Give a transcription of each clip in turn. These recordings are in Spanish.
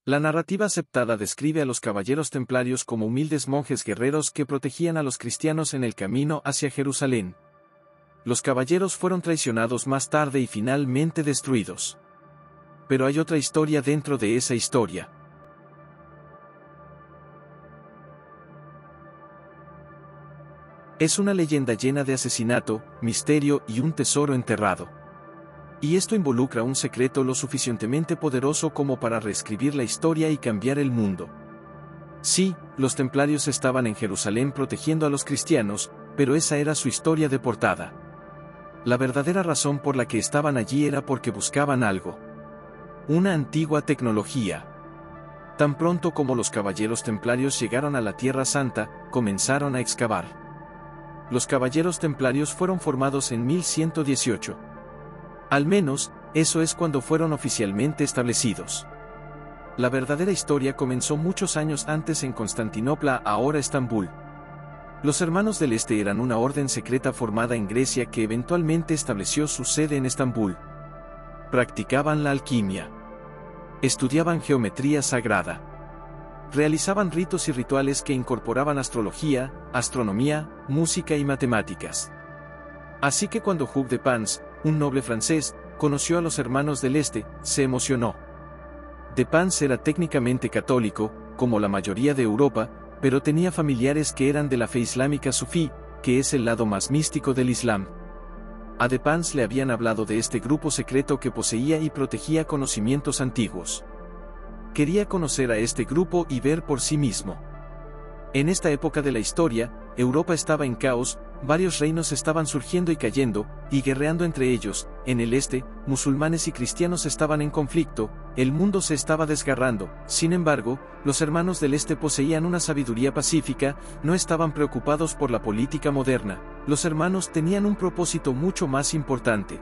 La narrativa aceptada describe a los caballeros templarios como humildes monjes guerreros que protegían a los cristianos en el camino hacia Jerusalén. Los caballeros fueron traicionados más tarde y finalmente destruidos. Pero hay otra historia dentro de esa historia. Es una leyenda llena de asesinato, misterio y un tesoro enterrado. Y esto involucra un secreto lo suficientemente poderoso como para reescribir la historia y cambiar el mundo. Sí, los templarios estaban en Jerusalén protegiendo a los cristianos, pero esa era su historia de portada. La verdadera razón por la que estaban allí era porque buscaban algo. Una antigua tecnología. Tan pronto como los caballeros templarios llegaron a la Tierra Santa, comenzaron a excavar. Los caballeros templarios fueron formados en 1118. Al menos, eso es cuando fueron oficialmente establecidos. La verdadera historia comenzó muchos años antes en Constantinopla, ahora Estambul. Los Hermanos del Este eran una orden secreta formada en Grecia que eventualmente estableció su sede en Estambul. Practicaban la alquimia. Estudiaban geometría sagrada. Realizaban ritos y rituales que incorporaban astrología, astronomía, música y matemáticas. Así que cuando Hugh de Pans, un noble francés, conoció a los Hermanos del Este, se emocionó. De Pans era técnicamente católico, como la mayoría de Europa, pero tenía familiares que eran de la fe islámica sufí, que es el lado más místico del Islam. A de Pans le habían hablado de este grupo secreto que poseía y protegía conocimientos antiguos. Quería conocer a este grupo y ver por sí mismo. En esta época de la historia, Europa estaba en caos, varios reinos estaban surgiendo y cayendo, y guerreando entre ellos. En el este, musulmanes y cristianos estaban en conflicto, el mundo se estaba desgarrando. Sin embargo, los Hermanos del Este poseían una sabiduría pacífica, no estaban preocupados por la política moderna. Los hermanos tenían un propósito mucho más importante.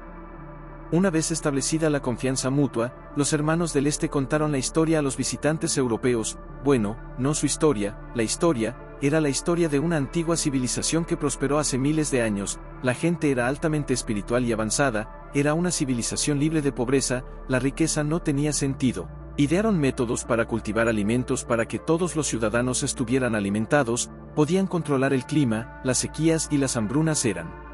Una vez establecida la confianza mutua, los Hermanos del Este contaron la historia a los visitantes europeos. Bueno, no su historia, la historia, era la historia de una antigua civilización que prosperó hace miles de años. La gente era altamente espiritual y avanzada, era una civilización libre de pobreza, la riqueza no tenía sentido. Idearon métodos para cultivar alimentos para que todos los ciudadanos estuvieran alimentados, podían controlar el clima, las sequías y las hambrunas eran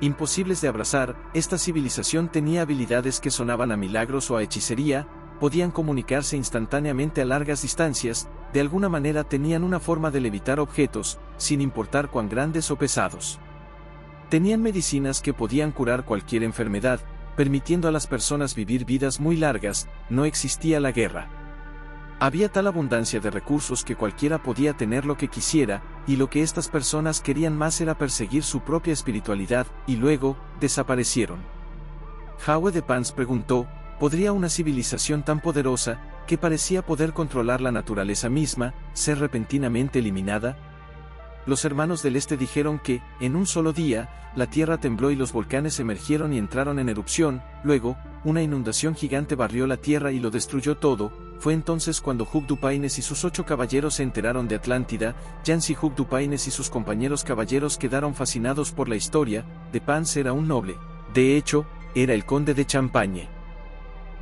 imposibles de abrazar. Esta civilización tenía habilidades que sonaban a milagros o a hechicería, podían comunicarse instantáneamente a largas distancias, de alguna manera tenían una forma de levitar objetos, sin importar cuán grandes o pesados. Tenían medicinas que podían curar cualquier enfermedad, permitiendo a las personas vivir vidas muy largas. No existía la guerra. Había tal abundancia de recursos que cualquiera podía tener lo que quisiera, y lo que estas personas querían más era perseguir su propia espiritualidad, y luego, desaparecieron. Hugh de Pans preguntó, ¿podría una civilización tan poderosa, que parecía poder controlar la naturaleza misma, ser repentinamente eliminada? Los Hermanos del Este dijeron que, en un solo día, la tierra tembló y los volcanes emergieron y entraron en erupción. Luego, una inundación gigante barrió la tierra y lo destruyó todo. Fue entonces cuando Hugh du Paynes y sus 8 caballeros se enteraron de Atlántida. Jansi Hugh du Paynes y sus compañeros caballeros quedaron fascinados por la historia. De Pans era un noble. De hecho, era el conde de Champagne.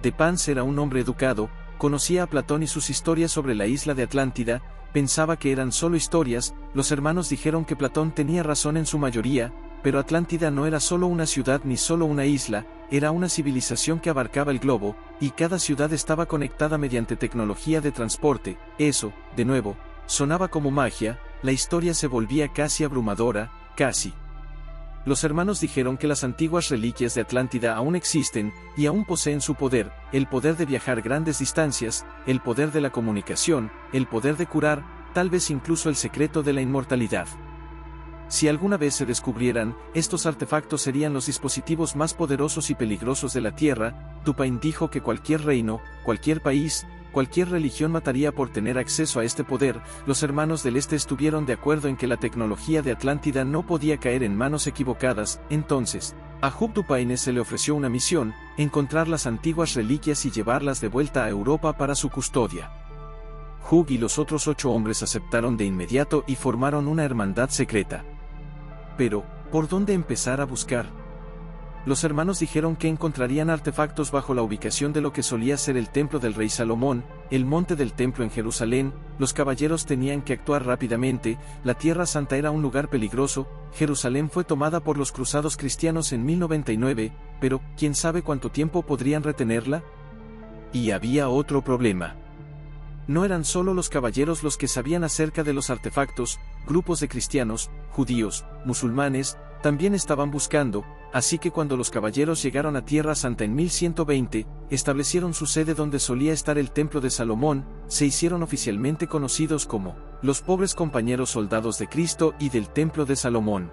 De Pans era un hombre educado, conocía a Platón y sus historias sobre la isla de Atlántida. Pensaba que eran solo historias. Los hermanos dijeron que Platón tenía razón en su mayoría, pero Atlántida no era solo una ciudad ni solo una isla, era una civilización que abarcaba el globo, y cada ciudad estaba conectada mediante tecnología de transporte. Eso, de nuevo, sonaba como magia. La historia se volvía casi abrumadora, casi. Los hermanos dijeron que las antiguas reliquias de Atlántida aún existen, y aún poseen su poder, el poder de viajar grandes distancias, el poder de la comunicación, el poder de curar, tal vez incluso el secreto de la inmortalidad. Si alguna vez se descubrieran, estos artefactos serían los dispositivos más poderosos y peligrosos de la Tierra. Du Paynes dijo que cualquier reino, cualquier país, cualquier religión mataría por tener acceso a este poder. Los Hermanos del Este estuvieron de acuerdo en que la tecnología de Atlántida no podía caer en manos equivocadas. Entonces, a Hugh du Paynes se le ofreció una misión: encontrar las antiguas reliquias y llevarlas de vuelta a Europa para su custodia. Hugh y los otros 8 hombres aceptaron de inmediato y formaron una hermandad secreta. Pero, ¿por dónde empezar a buscar? los hermanos dijeron que encontrarían artefactos bajo la ubicación de lo que solía ser el templo del rey Salomón, el monte del templo en Jerusalén. Los caballeros tenían que actuar rápidamente, la Tierra Santa era un lugar peligroso, Jerusalén fue tomada por los cruzados cristianos en 1099, pero, ¿quién sabe cuánto tiempo podrían retenerla? Y había otro problema. No eran solo los caballeros los que sabían acerca de los artefactos, grupos de cristianos, judíos, musulmanes, también estaban buscando, así que cuando los caballeros llegaron a Tierra Santa en 1120, establecieron su sede donde solía estar el templo de Salomón, se hicieron oficialmente conocidos como los pobres compañeros soldados de Cristo y del templo de Salomón.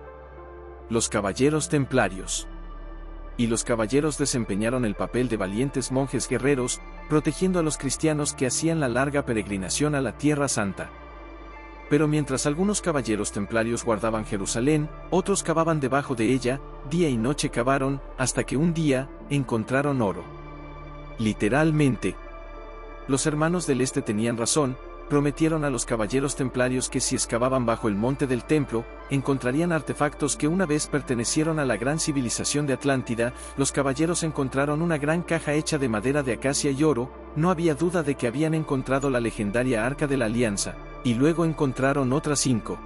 Los caballeros templarios. Y los caballeros desempeñaron el papel de valientes monjes guerreros, protegiendo a los cristianos que hacían la larga peregrinación a la Tierra Santa. Pero mientras algunos caballeros templarios guardaban Jerusalén, otros cavaban debajo de ella, día y noche cavaron, hasta que un día, encontraron oro. Literalmente. Los hermanos del Este tenían razón, prometieron a los caballeros templarios que si excavaban bajo el monte del templo, encontrarían artefactos que una vez pertenecieron a la gran civilización de Atlántida. Los caballeros encontraron una gran caja hecha de madera de acacia y oro, no había duda de que habían encontrado la legendaria Arca de la Alianza, y luego encontraron otras 5.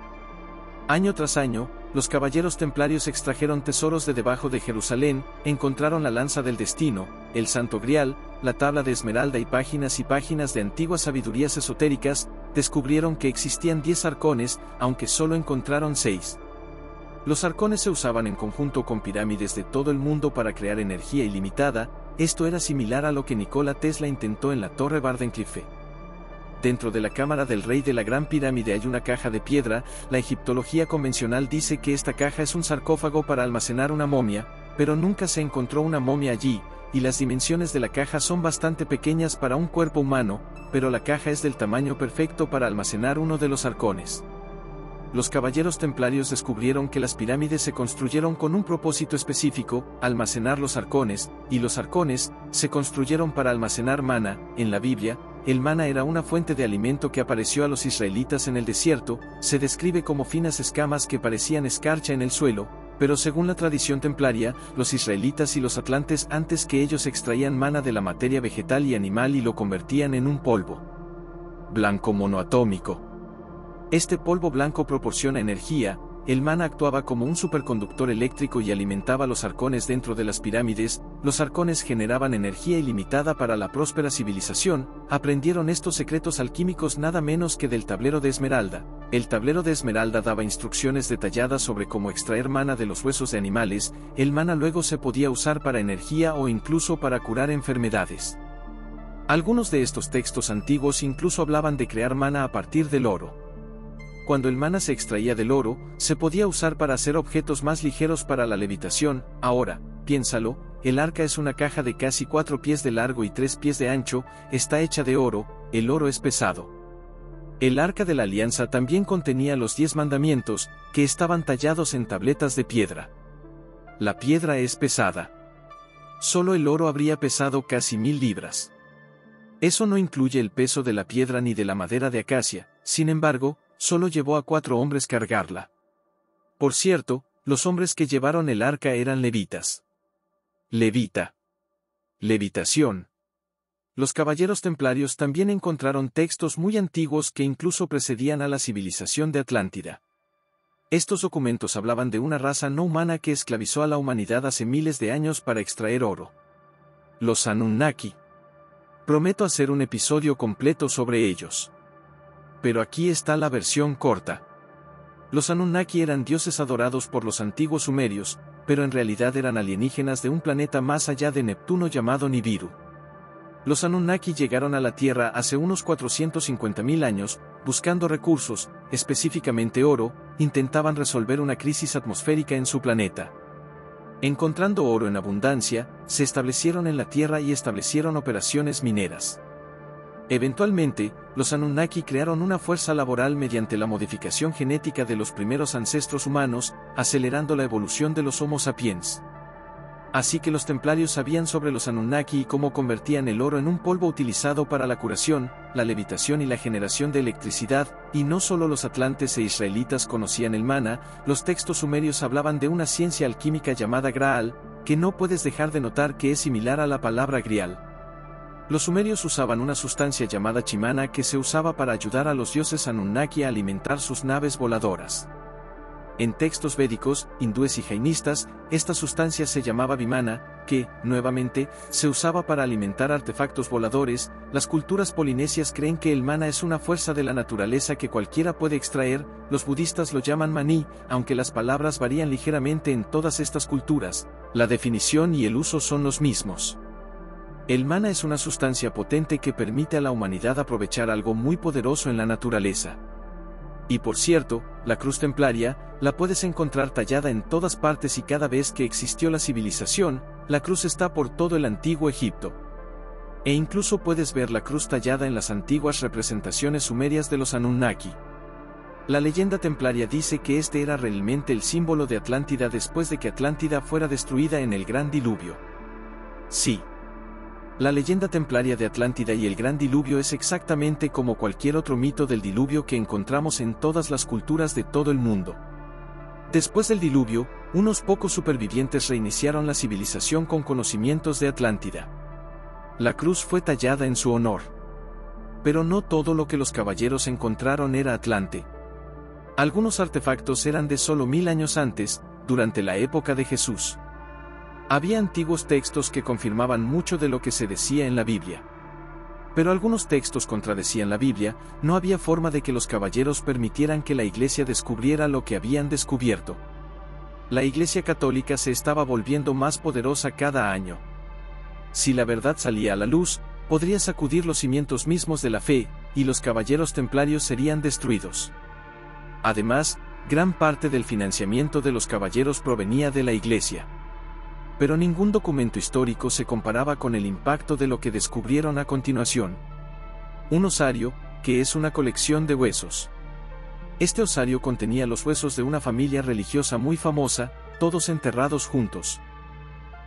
Año tras año, los caballeros templarios extrajeron tesoros de debajo de Jerusalén, encontraron la lanza del destino, el Santo Grial, la tabla de esmeralda y páginas de antiguas sabidurías esotéricas, descubrieron que existían 10 arcones, aunque solo encontraron 6. Los arcones se usaban en conjunto con pirámides de todo el mundo para crear energía ilimitada, esto era similar a lo que Nikola Tesla intentó en la Torre Wardenclyffe. Dentro de la cámara del rey de la Gran Pirámide hay una caja de piedra. La egiptología convencional dice que esta caja es un sarcófago para almacenar una momia, pero nunca se encontró una momia allí, y las dimensiones de la caja son bastante pequeñas para un cuerpo humano, pero la caja es del tamaño perfecto para almacenar uno de los arcones. Los caballeros templarios descubrieron que las pirámides se construyeron con un propósito específico, almacenar los arcones, y los arcones se construyeron para almacenar maná. En la Biblia, el maná era una fuente de alimento que apareció a los israelitas en el desierto, se describe como finas escamas que parecían escarcha en el suelo, pero según la tradición templaria, los israelitas y los atlantes antes que ellos extraían maná de la materia vegetal y animal y lo convertían en un polvo blanco monoatómico. Este polvo blanco proporciona energía. El maná actuaba como un superconductor eléctrico y alimentaba los arcones dentro de las pirámides. Los arcones generaban energía ilimitada para la próspera civilización. Aprendieron estos secretos alquímicos nada menos que del tablero de esmeralda. El tablero de esmeralda daba instrucciones detalladas sobre cómo extraer maná de los huesos de animales. El maná luego se podía usar para energía o incluso para curar enfermedades. Algunos de estos textos antiguos incluso hablaban de crear maná a partir del oro. Cuando el maná se extraía del oro, se podía usar para hacer objetos más ligeros para la levitación. Ahora, piénsalo, el arca es una caja de casi 4 pies de largo y 3 pies de ancho, está hecha de oro, el oro es pesado. El Arca de la Alianza también contenía los 10 mandamientos, que estaban tallados en tabletas de piedra. La piedra es pesada. Solo el oro habría pesado casi 1000 libras. Eso no incluye el peso de la piedra ni de la madera de acacia, sin embargo, solo llevó a 4 hombres cargarla. Por cierto, los hombres que llevaron el arca eran levitas. Levita. Levitación. Los caballeros templarios también encontraron textos muy antiguos que incluso precedían a la civilización de Atlántida. Estos documentos hablaban de una raza no humana que esclavizó a la humanidad hace miles de años para extraer oro. Los Anunnaki. Prometo hacer un episodio completo sobre ellos. Pero aquí está la versión corta. Los Anunnaki eran dioses adorados por los antiguos sumerios, pero en realidad eran alienígenas de un planeta más allá de Neptuno llamado Nibiru. Los Anunnaki llegaron a la Tierra hace unos 450.000 años, buscando recursos, específicamente oro, intentaban resolver una crisis atmosférica en su planeta. Encontrando oro en abundancia, se establecieron en la Tierra y establecieron operaciones mineras. Eventualmente, los Anunnaki crearon una fuerza laboral mediante la modificación genética de los primeros ancestros humanos, acelerando la evolución de los Homo sapiens. Así que los templarios sabían sobre los Anunnaki y cómo convertían el oro en un polvo utilizado para la curación, la levitación y la generación de electricidad, y no solo los atlantes e israelitas conocían el maná, los textos sumerios hablaban de una ciencia alquímica llamada Graal, que no puedes dejar de notar que es similar a la palabra grial. Los sumerios usaban una sustancia llamada chimana que se usaba para ayudar a los dioses Anunnaki a alimentar sus naves voladoras. En textos védicos, hindúes y jainistas, esta sustancia se llamaba vimana, que, nuevamente, se usaba para alimentar artefactos voladores. Las culturas polinesias creen que el mana es una fuerza de la naturaleza que cualquiera puede extraer. Los budistas lo llaman maní, aunque las palabras varían ligeramente en todas estas culturas, la definición y el uso son los mismos. El mana es una sustancia potente que permite a la humanidad aprovechar algo muy poderoso en la naturaleza. Y por cierto, la cruz templaria, la puedes encontrar tallada en todas partes y cada vez que existió la civilización, la cruz está por todo el antiguo Egipto. E incluso puedes ver la cruz tallada en las antiguas representaciones sumerias de los Anunnaki. La leyenda templaria dice que este era realmente el símbolo de Atlántida después de que Atlántida fuera destruida en el Gran Diluvio. Sí. La leyenda templaria de Atlántida y el Gran Diluvio es exactamente como cualquier otro mito del diluvio que encontramos en todas las culturas de todo el mundo. Después del diluvio, unos pocos supervivientes reiniciaron la civilización con conocimientos de Atlántida. La cruz fue tallada en su honor. Pero no todo lo que los caballeros encontraron era Atlante. Algunos artefactos eran de solo 1000 años antes, durante la época de Jesús. Había antiguos textos que confirmaban mucho de lo que se decía en la Biblia. Pero algunos textos contradecían la Biblia. No había forma de que los caballeros permitieran que la Iglesia descubriera lo que habían descubierto. La Iglesia católica se estaba volviendo más poderosa cada año. Si la verdad salía a la luz, podría sacudir los cimientos mismos de la fe, y los caballeros templarios serían destruidos. Además, gran parte del financiamiento de los caballeros provenía de la Iglesia. Pero ningún documento histórico se comparaba con el impacto de lo que descubrieron a continuación. Un osario, que es una colección de huesos. Este osario contenía los huesos de una familia religiosa muy famosa, todos enterrados juntos.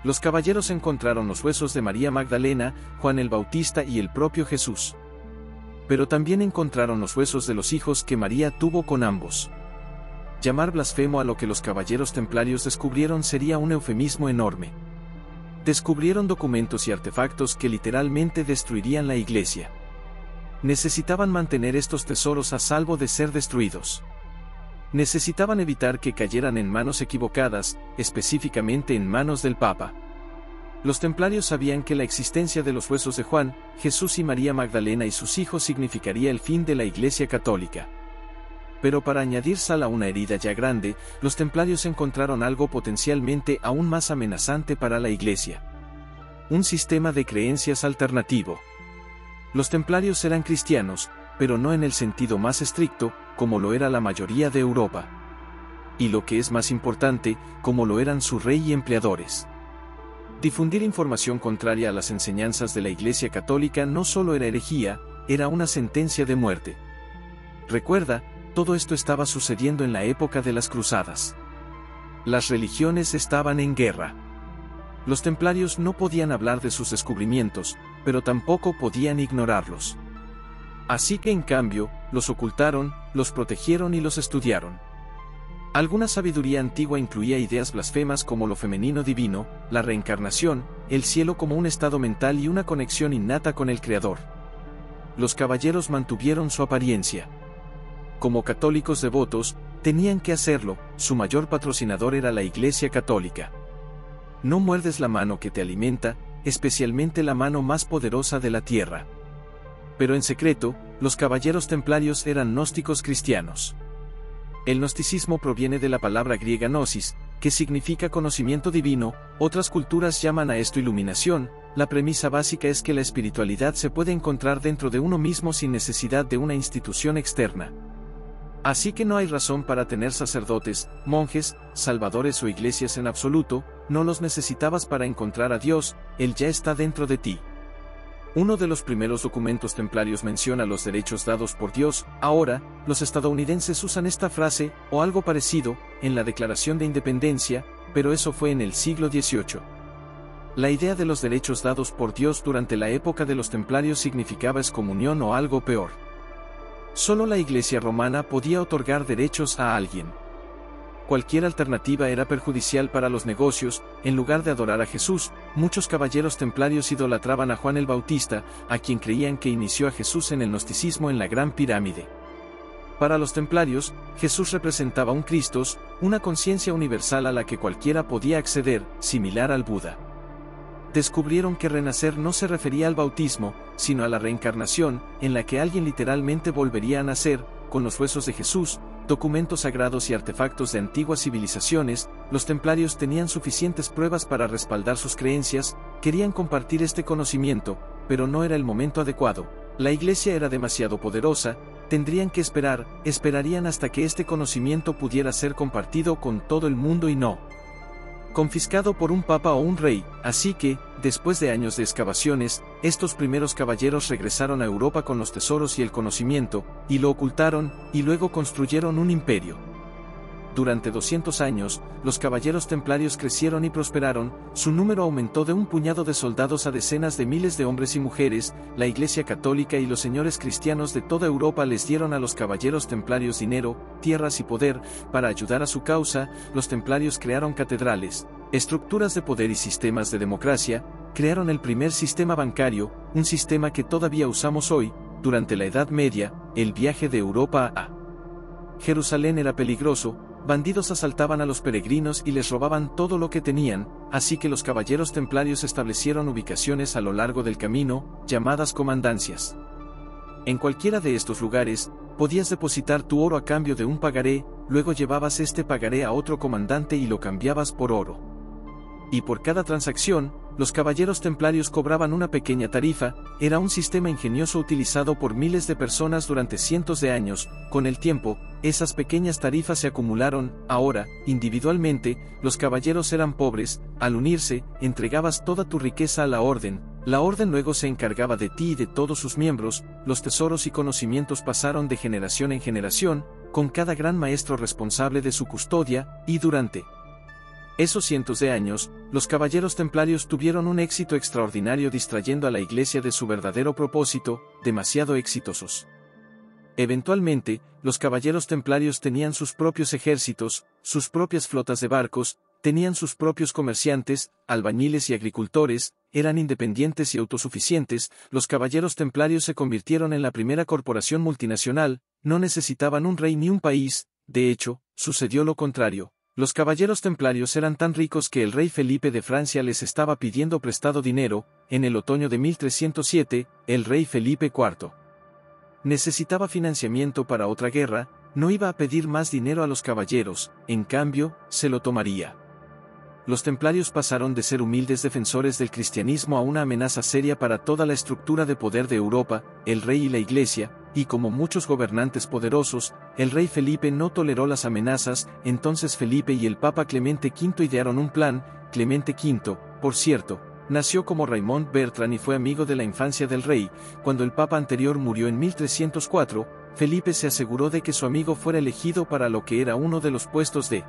Los caballeros encontraron los huesos de María Magdalena, Juan el Bautista y el propio Jesús. Pero también encontraron los huesos de los hijos que María tuvo con ambos. Llamar blasfemo a lo que los caballeros templarios descubrieron sería un eufemismo enorme. Descubrieron documentos y artefactos que literalmente destruirían la Iglesia. Necesitaban mantener estos tesoros a salvo de ser destruidos. Necesitaban evitar que cayeran en manos equivocadas, específicamente en manos del Papa. Los templarios sabían que la existencia de los huesos de Juan, Jesús y María Magdalena y sus hijos significaría el fin de la Iglesia católica. Pero para añadir sal a una herida ya grande, los templarios encontraron algo potencialmente aún más amenazante para la Iglesia. Un sistema de creencias alternativo. Los templarios eran cristianos, pero no en el sentido más estricto, como lo era la mayoría de Europa. Y lo que es más importante, como lo eran su rey y empleadores. Difundir información contraria a las enseñanzas de la Iglesia católica no solo era herejía, era una sentencia de muerte. Recuerda, todo esto estaba sucediendo en la época de las cruzadas. Las religiones estaban en guerra. Los templarios no podían hablar de sus descubrimientos, pero tampoco podían ignorarlos. Así que en cambio, los ocultaron, los protegieron y los estudiaron. Alguna sabiduría antigua incluía ideas blasfemas como lo femenino divino, la reencarnación, el cielo como un estado mental y una conexión innata con el Creador. Los caballeros mantuvieron su apariencia. Como católicos devotos, tenían que hacerlo. Su mayor patrocinador era la Iglesia católica. No muerdes la mano que te alimenta, especialmente la mano más poderosa de la tierra. Pero en secreto, los caballeros templarios eran gnósticos cristianos. El gnosticismo proviene de la palabra griega gnosis, que significa conocimiento divino. Otras culturas llaman a esto iluminación. La premisa básica es que la espiritualidad se puede encontrar dentro de uno mismo sin necesidad de una institución externa. Así que no hay razón para tener sacerdotes, monjes, salvadores o iglesias en absoluto. No los necesitabas para encontrar a Dios, Él ya está dentro de ti. Uno de los primeros documentos templarios menciona los derechos dados por Dios. Ahora, los estadounidenses usan esta frase, o algo parecido, en la Declaración de Independencia, pero eso fue en el siglo XVIII. La idea de los derechos dados por Dios durante la época de los templarios significaba excomunión o algo peor. Solo la Iglesia romana podía otorgar derechos a alguien. cualquier alternativa era perjudicial para los negocios. En lugar de adorar a Jesús, muchos caballeros templarios idolatraban a Juan el Bautista, a quien creían que inició a Jesús en el gnosticismo en la Gran Pirámide. Para los templarios, Jesús representaba un Christos, una conciencia universal a la que cualquiera podía acceder, similar al Buda. Descubrieron que renacer no se refería al bautismo, sino a la reencarnación, en la que alguien literalmente volvería a nacer, con los huesos de Jesús, documentos sagrados y artefactos de antiguas civilizaciones. Los templarios tenían suficientes pruebas para respaldar sus creencias, querían compartir este conocimiento, pero no era el momento adecuado. La Iglesia era demasiado poderosa, tendrían que esperarían hasta que este conocimiento pudiera ser compartido con todo el mundo y no confiscado por un papa o un rey. Así que, después de años de excavaciones, estos primeros caballeros regresaron a Europa con los tesoros y el conocimiento, y lo ocultaron, y luego construyeron un imperio. Durante 200 años, los caballeros templarios crecieron y prosperaron, su número aumentó de un puñado de soldados a decenas de miles de hombres y mujeres. La Iglesia Católica y los señores cristianos de toda Europa les dieron a los caballeros templarios dinero, tierras y poder. Para ayudar a su causa, los templarios crearon catedrales, estructuras de poder y sistemas de democracia, crearon el primer sistema bancario, un sistema que todavía usamos hoy. Durante la Edad Media, el viaje de Europa a Jerusalén era peligroso. Bandidos asaltaban a los peregrinos y les robaban todo lo que tenían, así que los caballeros templarios establecieron ubicaciones a lo largo del camino, llamadas comandancias. En cualquiera de estos lugares, podías depositar tu oro a cambio de un pagaré, luego llevabas este pagaré a otro comandante y lo cambiabas por oro. Y por cada transacción, los caballeros templarios cobraban una pequeña tarifa. Era un sistema ingenioso utilizado por miles de personas durante cientos de años. Con el tiempo, esas pequeñas tarifas se acumularon. Ahora, individualmente, los caballeros eran pobres. Al unirse, entregabas toda tu riqueza a la orden. La orden luego se encargaba de ti y de todos sus miembros. Los tesoros y conocimientos pasaron de generación en generación, con cada gran maestro responsable de su custodia, y durante esos cientos de años, los caballeros templarios tuvieron un éxito extraordinario distrayendo a la Iglesia de su verdadero propósito, demasiado exitosos. Eventualmente, los caballeros templarios tenían sus propios ejércitos, sus propias flotas de barcos, tenían sus propios comerciantes, albañiles y agricultores, eran independientes y autosuficientes. Los caballeros templarios se convirtieron en la primera corporación multinacional, no necesitaban un rey ni un país. De hecho, sucedió lo contrario. Los caballeros templarios eran tan ricos que el rey Felipe de Francia les estaba pidiendo prestado dinero. En el otoño de 1307, el rey Felipe IV necesitaba financiamiento para otra guerra. No iba a pedir más dinero a los caballeros, en cambio, se lo tomaría. Los templarios pasaron de ser humildes defensores del cristianismo a una amenaza seria para toda la estructura de poder de Europa, el rey y la Iglesia, y como muchos gobernantes poderosos, el rey Felipe no toleró las amenazas. Entonces Felipe y el Papa Clemente V idearon un plan. Clemente V, por cierto, nació como Raymond Bertrand y fue amigo de la infancia del rey. Cuando el Papa anterior murió en 1304, Felipe se aseguró de que su amigo fuera elegido para lo que era uno de los puestos de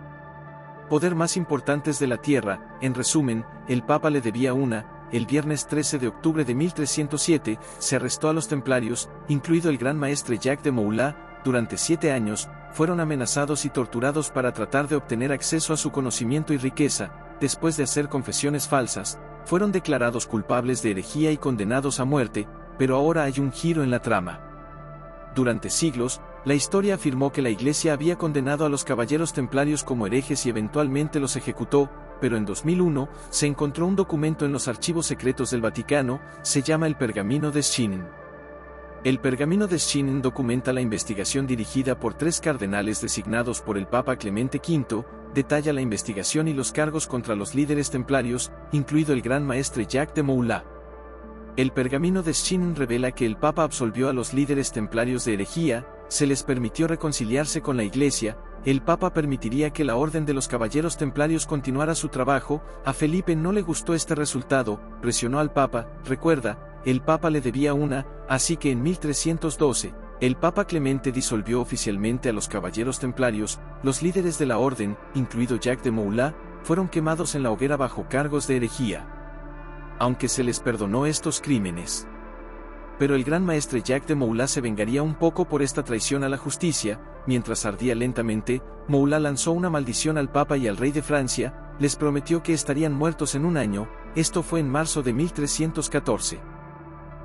poder más importantes de la tierra. En resumen, el Papa le debía una. El viernes 13 de octubre de 1307, se arrestó a los templarios, incluido el gran maestre Jacques de Molay. Durante 7 años, fueron amenazados y torturados para tratar de obtener acceso a su conocimiento y riqueza. Después de hacer confesiones falsas, fueron declarados culpables de herejía y condenados a muerte. Pero ahora hay un giro en la trama. Durante siglos, la historia afirmó que la Iglesia había condenado a los caballeros templarios como herejes y eventualmente los ejecutó, pero en 2001, se encontró un documento en los archivos secretos del Vaticano. Se llama el Pergamino de Schengen. El Pergamino de Schengen documenta la investigación dirigida por 3 cardenales designados por el Papa Clemente V, detalla la investigación y los cargos contra los líderes templarios, incluido el gran maestre Jacques de Molay. El Pergamino de Schengen revela que el Papa absolvió a los líderes templarios de herejía, se les permitió reconciliarse con la Iglesia. El Papa permitiría que la Orden de los Caballeros Templarios continuara su trabajo. A Felipe no le gustó este resultado, presionó al Papa. Recuerda, el Papa le debía una, así que en 1312, el Papa Clemente disolvió oficialmente a los Caballeros Templarios. Los líderes de la Orden, incluido Jacques de Molay, fueron quemados en la hoguera bajo cargos de herejía. Aunque se les perdonó estos crímenes, pero el gran maestre Jacques de Molay se vengaría un poco por esta traición a la justicia. Mientras ardía lentamente, Molay lanzó una maldición al Papa y al rey de Francia, les prometió que estarían muertos en un año. Esto fue en marzo de 1314.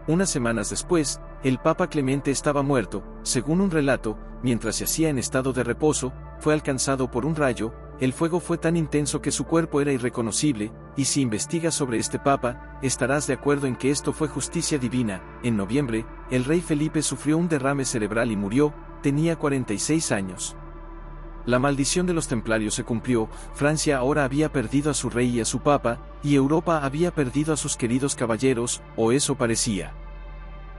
Unas semanas después, el Papa Clemente estaba muerto. Según un relato, mientras yacía en estado de reposo, fue alcanzado por un rayo. El fuego fue tan intenso que su cuerpo era irreconocible, y si investigas sobre este Papa, estarás de acuerdo en que esto fue justicia divina. En noviembre, el rey Felipe sufrió un derrame cerebral y murió, tenía 46 años. La maldición de los templarios se cumplió. Francia ahora había perdido a su rey y a su papa, y Europa había perdido a sus queridos caballeros, o eso parecía.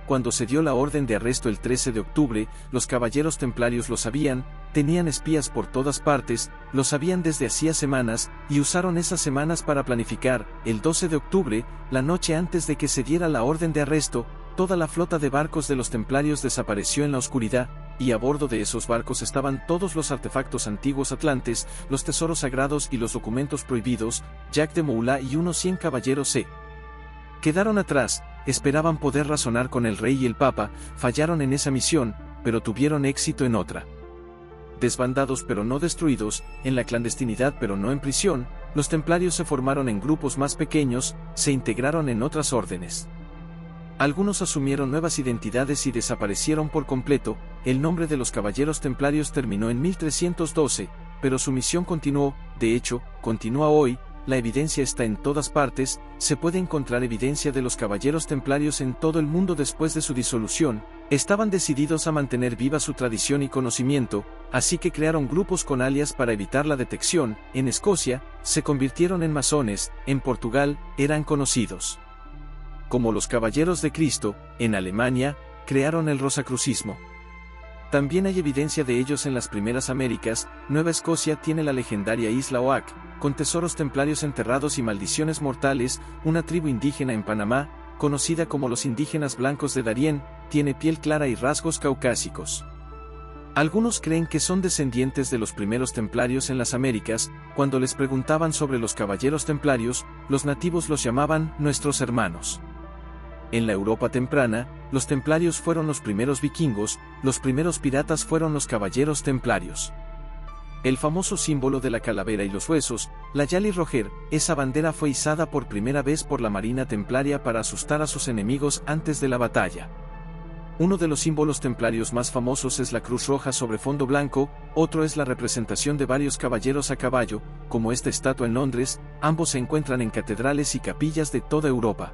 Cuando se dio la orden de arresto el 13 de octubre, los caballeros templarios lo sabían, tenían espías por todas partes, lo sabían desde hacía semanas, y usaron esas semanas para planificar. El 12 de octubre, la noche antes de que se diera la orden de arresto, toda la flota de barcos de los templarios desapareció en la oscuridad, y a bordo de esos barcos estaban todos los artefactos antiguos atlantes, los tesoros sagrados y los documentos prohibidos. Jacques de Molay y unos 100 caballeros se quedaron atrás, esperaban poder razonar con el rey y el papa, fallaron en esa misión, pero tuvieron éxito en otra. Desbandados pero no destruidos, en la clandestinidad pero no en prisión, los templarios se formaron en grupos más pequeños, se integraron en otras órdenes. Algunos asumieron nuevas identidades y desaparecieron por completo. El nombre de los caballeros templarios terminó en 1312, pero su misión continuó. De hecho, continúa hoy. La evidencia está en todas partes. Se puede encontrar evidencia de los caballeros templarios en todo el mundo después de su disolución. Estaban decididos a mantener viva su tradición y conocimiento, así que crearon grupos con alias para evitar la detección. En Escocia, se convirtieron en masones. En Portugal, eran conocidos como los Caballeros de Cristo. En Alemania, crearon el Rosacrucismo. También hay evidencia de ellos en las primeras Américas. Nueva Escocia tiene la legendaria isla Oak, con tesoros templarios enterrados y maldiciones mortales. Una tribu indígena en Panamá, conocida como los indígenas blancos de Darién, tiene piel clara y rasgos caucásicos. Algunos creen que son descendientes de los primeros templarios en las Américas. Cuando les preguntaban sobre los caballeros templarios, los nativos los llamaban nuestros hermanos. En la Europa temprana, los templarios fueron los primeros vikingos, los primeros piratas fueron los caballeros templarios. El famoso símbolo de la calavera y los huesos, la Yali Rojer, esa bandera fue izada por primera vez por la marina templaria para asustar a sus enemigos antes de la batalla. Uno de los símbolos templarios más famosos es la cruz roja sobre fondo blanco, otro es la representación de varios caballeros a caballo, como esta estatua en Londres. Ambos se encuentran en catedrales y capillas de toda Europa.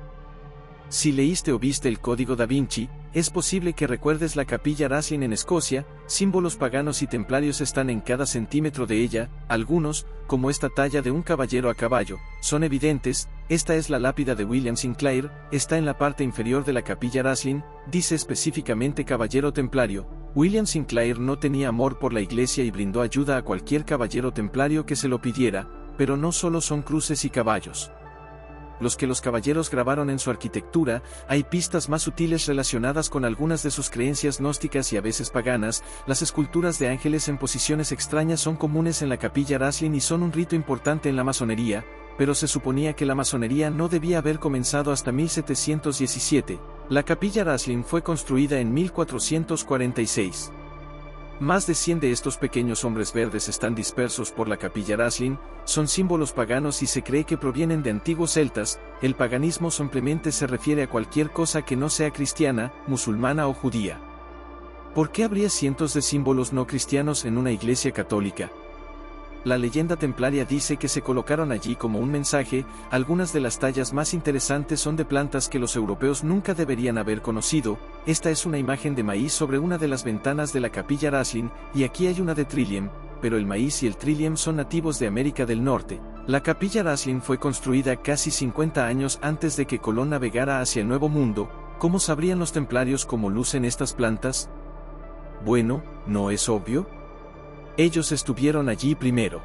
Si leíste o viste el Código da Vinci, es posible que recuerdes la capilla Raslin en Escocia. Símbolos paganos y templarios están en cada centímetro de ella. Algunos, como esta talla de un caballero a caballo, son evidentes. Esta es la lápida de William Sinclair, está en la parte inferior de la capilla Raslin, dice específicamente caballero templario. William Sinclair no tenía amor por la iglesia y brindó ayuda a cualquier caballero templario que se lo pidiera, pero no solo son cruces y caballos los que los caballeros grabaron en su arquitectura. Hay pistas más sutiles relacionadas con algunas de sus creencias gnósticas y a veces paganas. Las esculturas de ángeles en posiciones extrañas son comunes en la capilla Raslin y son un rito importante en la masonería, pero se suponía que la masonería no debía haber comenzado hasta 1717. La capilla Raslin fue construida en 1446. Más de 100 de estos pequeños hombres verdes están dispersos por la capilla Raslin, son símbolos paganos y se cree que provienen de antiguos celtas. El paganismo simplemente se refiere a cualquier cosa que no sea cristiana, musulmana o judía. ¿Por qué habría cientos de símbolos no cristianos en una iglesia católica? La leyenda templaria dice que se colocaron allí como un mensaje. Algunas de las tallas más interesantes son de plantas que los europeos nunca deberían haber conocido. Esta es una imagen de maíz sobre una de las ventanas de la capilla Raslin, y aquí hay una de trillium, pero el maíz y el trillium son nativos de América del Norte. La capilla Raslin fue construida casi 50 años antes de que Colón navegara hacia el Nuevo Mundo. ¿Cómo sabrían los templarios cómo lucen estas plantas? Bueno, ¿no es obvio? Ellos estuvieron allí primero.